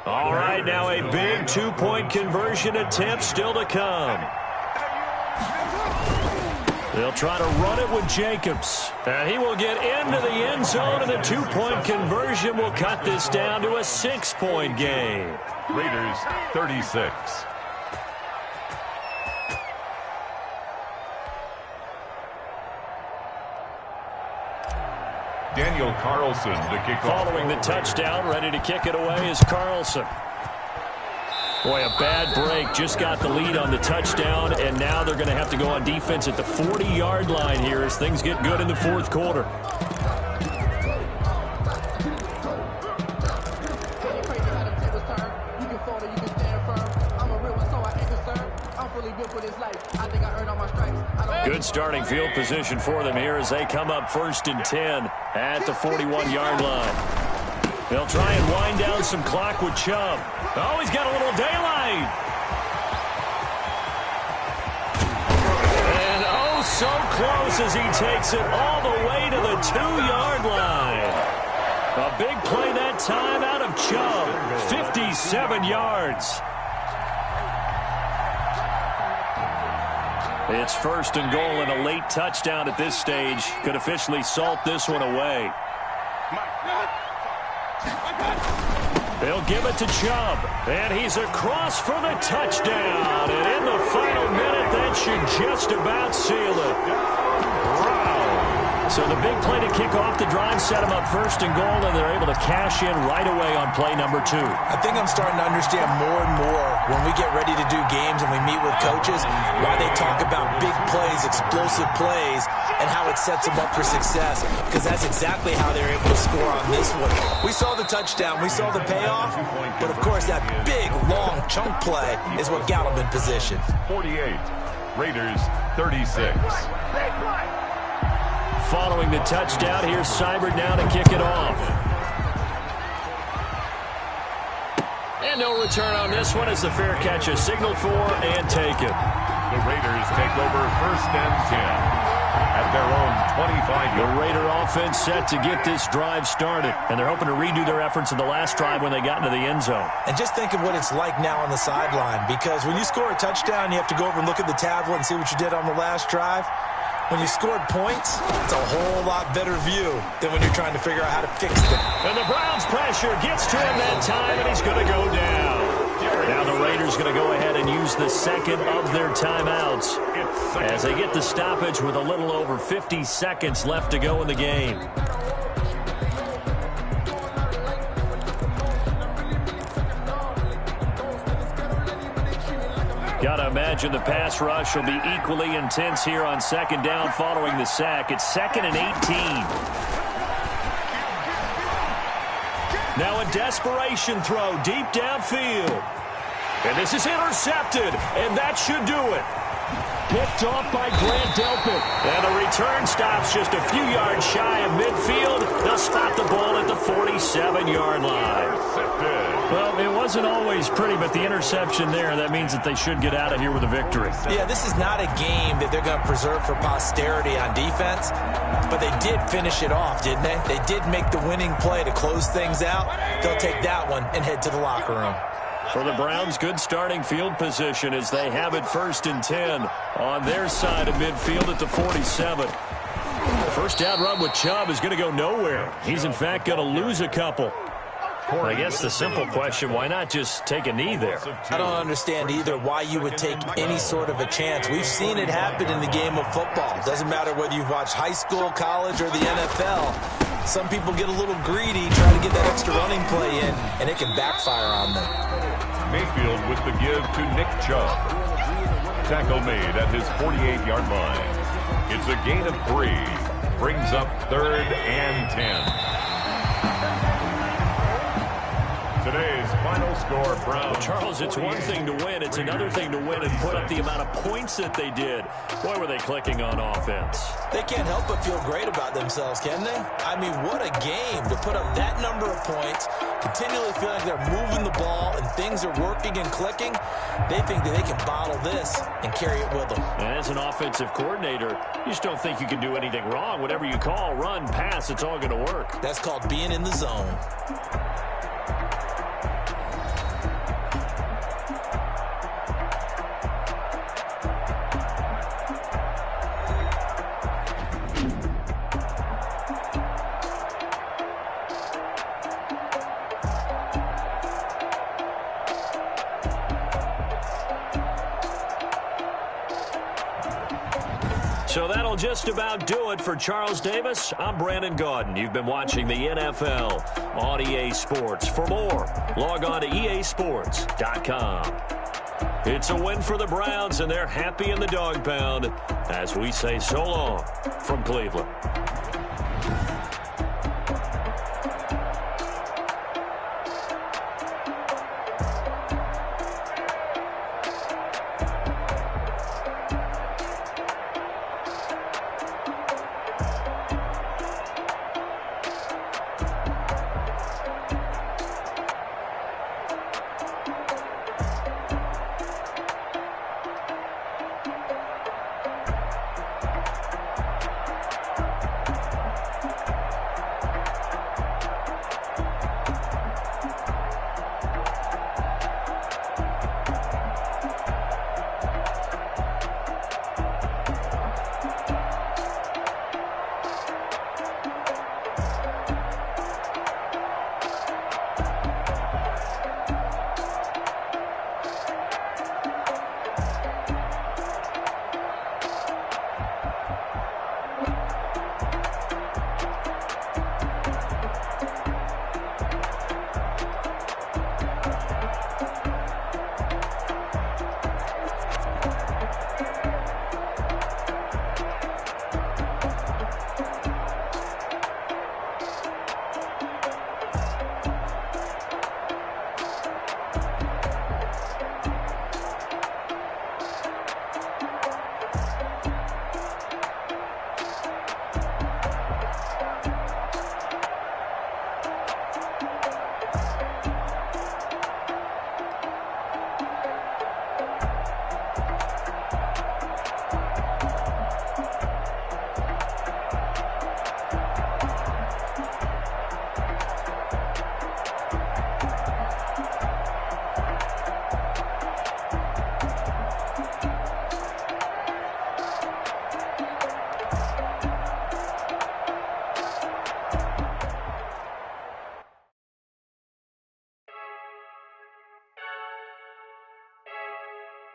All right, now a big 2-point conversion attempt still to come. They'll try to run it with Jacobs. And he will get into the end zone, and the 2-point conversion will cut this down to a 6-point game. Raiders 36. Daniel Carlson to kick off. Following the touchdown, ready to kick it away is Carlson. Boy, a bad break. Just got the lead on the touchdown, and now they're going to have to go on defense at the 40-yard line here as things get good in the 4th quarter. Good starting field position for them here as they come up 1st and 10 at the 41-yard line. They'll try and wind down some clock with Chubb. Oh, he's got a little daylight. And oh, so close as he takes it all the way to the 2-yard line. A big play that time out of Chubb. 57 yards. It's 1st and goal, and a late touchdown at this stage could officially salt this one away. They'll give it to Chubb, and he's across for the touchdown. And in the final minute, that should just about seal it. Wow. So the big play to kick off the drive set them up 1st and goal, and they're able to cash in right away on play number 2. I think I'm starting to understand more and more when we get ready to do games and we meet with coaches why they talk about big plays, explosive plays, and how it sets them up for success, because that's exactly how they're able to score on this one. We saw the touchdown, we saw the payoff, but of course that big, long chunk play is what got them in position. 48, Raiders 36. Following the touchdown, here's Seibert now to kick it off. And no return on this one as the fair catch is signaled for and taken. The Raiders take over 1st and 10 at their own 25. The Raider offense set to get this drive started, and they're hoping to redo their efforts in the last drive when they got into the end zone. And just think of what it's like now on the sideline, because when you score a touchdown, you have to go over and look at the tablet and see what you did on the last drive. When you scored points, it's a whole lot better view than when you're trying to figure out how to fix them. And the Browns pressure gets to him that time, and he's going to go down. Now the Raiders going to go ahead and use the second of their timeouts as they get the stoppage with a little over 50 seconds left to go in the game. Gotta imagine the pass rush will be equally intense here on second down following the sack. It's 2nd and 18. Now a desperation throw deep downfield. And this is intercepted, and that should do it. Picked off by Grant Delpit. And the return stops just a few yards shy of midfield. They'll stop the ball at the 47-yard line. Well, it wasn't always pretty, but the interception there, that means that they should get out of here with a victory. Yeah, this is not a game that they're going to preserve for posterity on defense, but they did finish it off, didn't they? They did make the winning play to close things out. They'll take that one and head to the locker room. For the Browns, good starting field position as they have it 1st and 10 on their side of midfield at the 47. First down run with Chubb is going to go nowhere. He's, in fact, going to lose a couple. I guess the simple question, why not just take a knee there? I don't understand either why you would take any sort of a chance. We've seen it happen in the game of football. Doesn't matter whether you've watched high school, college, or the NFL. Some people get a little greedy, try to get that extra running play in, and it can backfire on them. Mayfield with the give to Nick Chubb. Tackle made at his 48-yard line. It's a gain of 3. Brings up 3rd and 10. Today's final score, Browns. Charles, it's one thing to win. It's another thing to win and put up the amount of points that they did. Boy, were they clicking on offense. They can't help but feel great about themselves, can they? I mean, what a game to put up that number of points, continually feeling like they're moving the ball and things are working and clicking. They think that they can bottle this and carry it with them. And as an offensive coordinator, you just don't think you can do anything wrong. Whatever you call, run, pass, it's all going to work. That's called being in the zone. So that'll just about do it for Charles Davis. I'm Brandon Gaudin. You've been watching the NFL on EA Sports. For more, log on to easports.com. It's a win for the Browns, and they're happy in the dog pound as we say so long from Cleveland.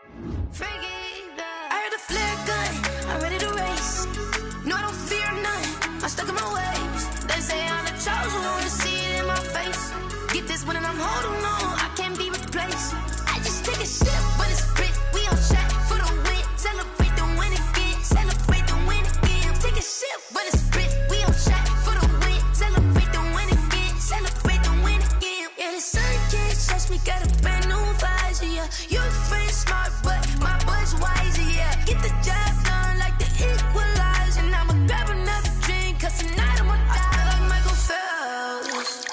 I heard the flare gun, I'm ready to race. No, I don't fear none, I'm stuck in my ways. They say I'm the chosen one, see it in my face. Get this one and I'm holding on, I can't be replaced. I just take a sip, but it's grit. We on track for the win. Celebrate the win again, celebrate the win again. Take a sip, but it's grit. We on track for the win. Celebrate the win again, celebrate the win again. Yeah, the sun can't touch me, got a brand new visor, yeah. Your friend smart, but my bud's wiser, yeah. Get the job done like the equalizer. And I'ma grab another drink, cause tonight I'ma die like Michael Phelps.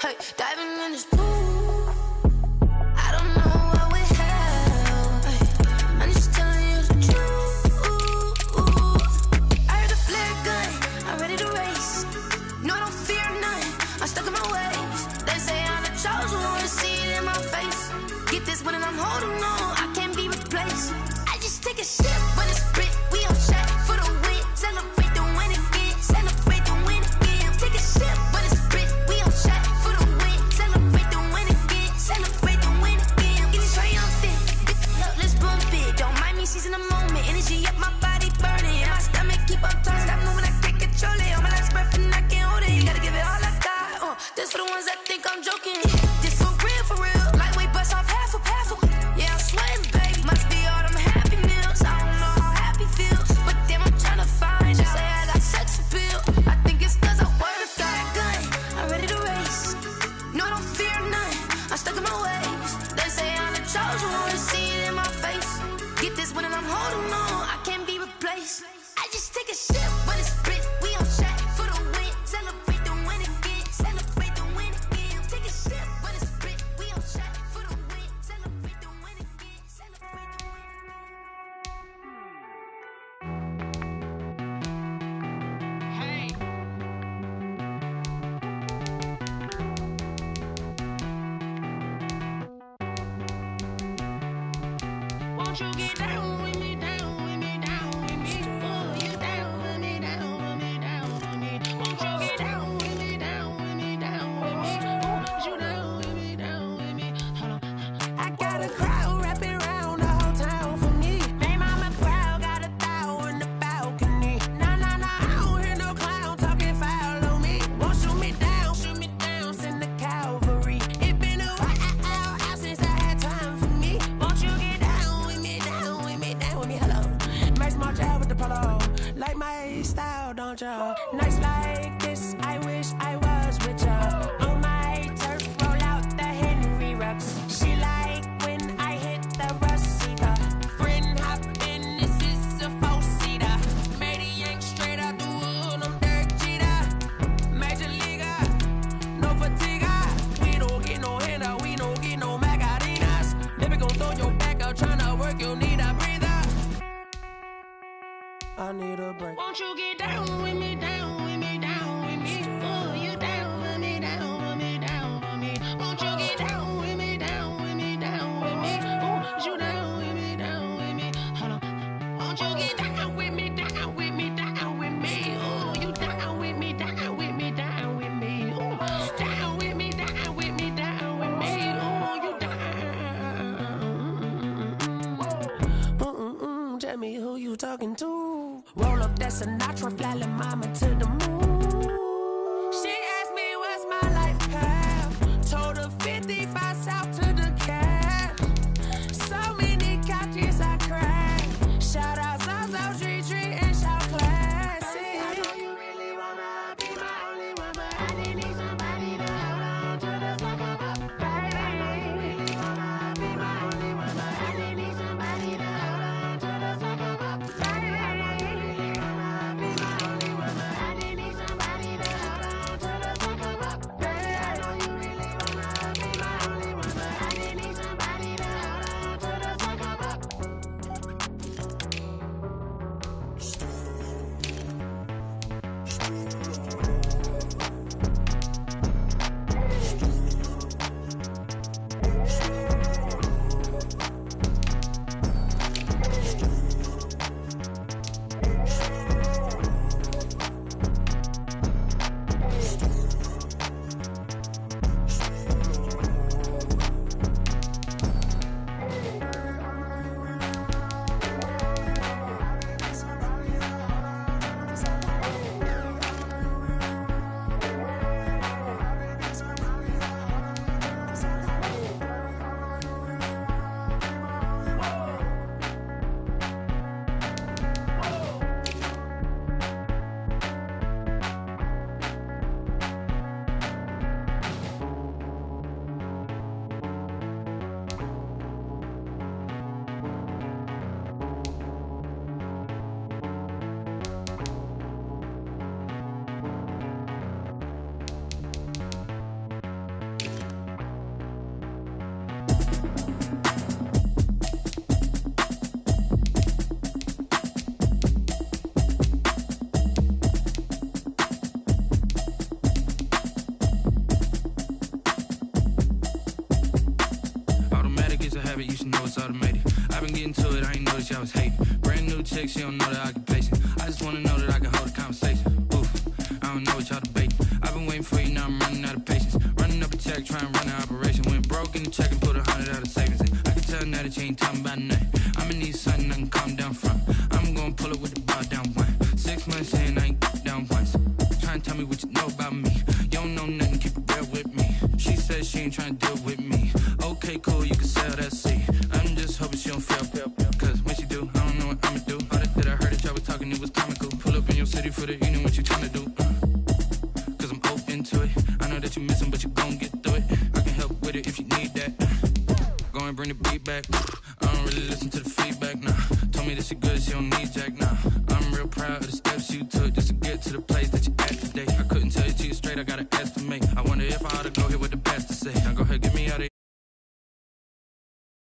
Hey, diving in this pool, I don't know what we have. Hey, I'm just telling you the truth. I heard the flare gun, I'm ready to race. No, I don't fear none, I'm stuck in my ways. They say I'm the chosen one, see it in my face. Get this one and I'm holding on, I can't be replaced. I just take a sip, but it's grit. We on track for the win. Celebrate the win again, celebrate the win again. Take a sip, but it's grit. We on track for the win. Celebrate the win again, celebrate the win again. Getting triumphant, let's bump it. Don't mind me seizing the moment. Energy up, my body burning. And my stomach keep up turning. Stop moving, I can't control it. On my last breath and I can't hold it. You gotta give it all I got. This for the ones that think I'm joking. This for real, for real. Lightweight bust off half a half. Yeah, I'm sweating, babe. Must be all them happy meals. I don't know how happy feels, but damn, I'm tryna find out. Say I got sex appeal. I think it's cause I work that gun. I'm ready to race. No, I don't fear none. I'm stuck in my ways. They say I'm the chosen one, see it in my face. Get this one and I'm holding on, I can't be replaced. I just take a sip, but it's grit. We on track for the win. Celebrate the win again, celebrate the win again. Take a sip, but it's grit. We on track for the win. Celebrate the win again, celebrate the win. Won't you get down with me, down with me, down with me? Oh, you down with me, down with me, down with me. Won't you get down with me, down with me, down with me? Oh, you down with me, down with me? Hold on. I got a crowd wrapping around the whole town for me. They mama proud, got a thou in the balcony. Nah, nah, nah, I don't hear no clown talking foul on me. Won't shoot me down, send the cavalry. It been a while since I had time for me. Won't you get down with me, down with me, down with me? Hello. Nice small job with the polo. Like my style, don't ya? Nice like this, I wish I was with ya. On my turf, roll out the Henry Rux. She like when I hit the Rosita. Friend hop in, this is a four-seater. Made a yank straight out the wood, I'm Derek Jeter. Major leaguer, no fatigue. We don't get no handout, we don't get no Macarinas. Never gon' throw your back out, tryna work, you need a breather. I need a break. Won't you get down with me, down with me, down with me? Oh, you down with me, down with me, down with me? Won't you get down with me, down with me, down with me? Oh, you down with me, down with me? Hold on. Won't you get down with me, down with me, down with me? Oh, you down with me, down with me, down with me? Oh, down with me, down with me, down with me? Oh, you down. Tell me who you talking to. Roll up that Sinatra, fly la mama to the moon. She asked me what's my life path. Told her 55 south to the cab. So many couches I cried. Shout out Zazo, Tree, and shout classic. I know you really wanna be my only one, but I didn't need somebody to hold on to the sucker up. Baby, I know you really wanna be my only one, but I didn't need somebody to hold on to the sucker up. Baby, I know you really wanna be my only one, but I didn't need somebody. it's automated. I've been getting to it, I ain't noticed y'all was hating. Brand new chick, she don't know the occupation. I just wanna know that I can hold a conversation. Oof, I don't know what y'all debating. I've been waiting for you, now I'm running out of patience. Running up a check, trying to run an operation. Went broke in the check and put 100 out of savings in. I can tell now that you ain't talking about nothing. I'ma need something I can calm down from. I'm gonna pull it with the bar down one. 6 months in, I ain't down once. Trying to tell me what you know about me. You don't know nothing, keep it real with me. She says she ain't trying to deal with me. Okay, cool, you can sell that seed. I'm just hoping she don't fail. Cause when she do, I don't know what I'ma do. All that I heard that y'all was talking, it was comical. Pull up in your city for the evening, what you trying to do? Cause I'm open to it. I know that you missing, but you gon' get through it. I can help with it if you need that. Go and bring the beat back. I don't really listen to the feedback, nah. Told me that she good, she don't need jack, nah. I'm real proud of the steps you took just to get to the place that you at today. I couldn't tell you to you straight, I gotta estimate. I wonder if I ought to go here with the best to say.